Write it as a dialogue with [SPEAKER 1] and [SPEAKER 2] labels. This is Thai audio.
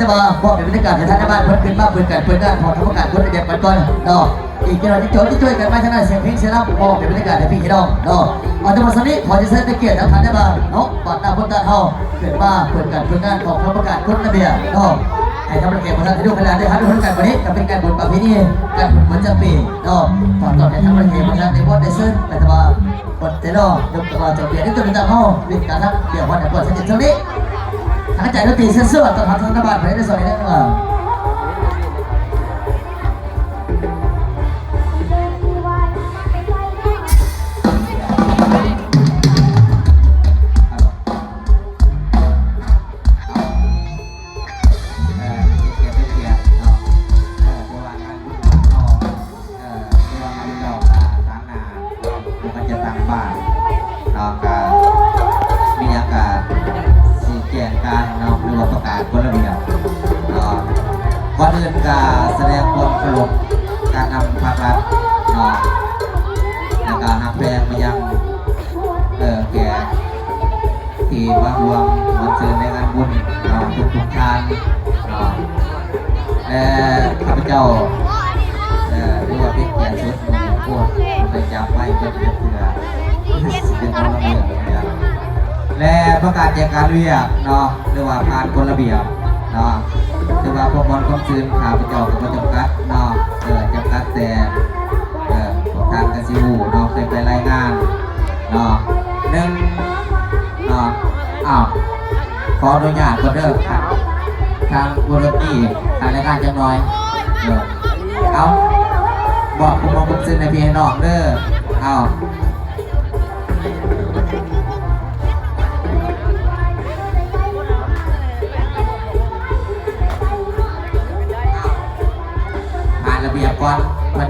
[SPEAKER 1] จะมาบอกเป็นบรรยากาศในท่านในบ้านเพิ่นขึ้นมาเปิดการพอทำประกาศคนระเบียบกันก่อนเนาะอีกเจ้าหน้าที่โจทย์ที่ช่วยกันมาทางด้านเสียงเพลงเสียงรำบอกเป็นบรรยากาศในพี่น้องเนาะเอาจังหวัดสนี้ขอจะเชิญเกียรติท่านในบ้านเนาะปอดหน้าพ้นตาเฮาเกิดมาเปิดการของทำประกาศคนระเบียบเนาะให้ทำประเกียรติประธานที่ดูเวลาได้ครับทุกคนกันวันนี้จะเป็นการบุญประเพณีการบุญเหมือนจำปีเนาะต่อให้ทำประเกียรติประธานในวัดในซึ่งแต่ว่าบทเตโลยกตัวจบเปลี่ยนที่ตัวเป็นตาเฮาวิธีการทักเกี่ยวกับในบทเสด็จเท่านี้ทางใจดนตรีเสื้อต้องทำทางบ้านไปได้ส่วนนี้ได้
[SPEAKER 2] ก่อนอื่นการแสดงความเคารพการนำภาครัฐในการหักแพงมายังแก่ที่มารวมมาเชิญในงานบุญทุกท่านข้าพเจ้าเรียกว่าเป็นแก่ชุดมือพวกไปจับไว้เพื่อจะเผื่อเป็นคนระเบียบและประกาศแจกการเรียกเรียกว่าผ่านกฎระเบียบหรือว่าพวกบอลความซื่นข่าวประจอบกับจำกัดจำกัดแต่ทางกสิวูเคยไปรายงานหนึ่งขออนุญาตก็เด้อทางบุรุษนี่ทางรายการจังน้อยเอาบอกคุณมองคุณซื่นในพี่น้องเด้อระเบียบก่อนมัน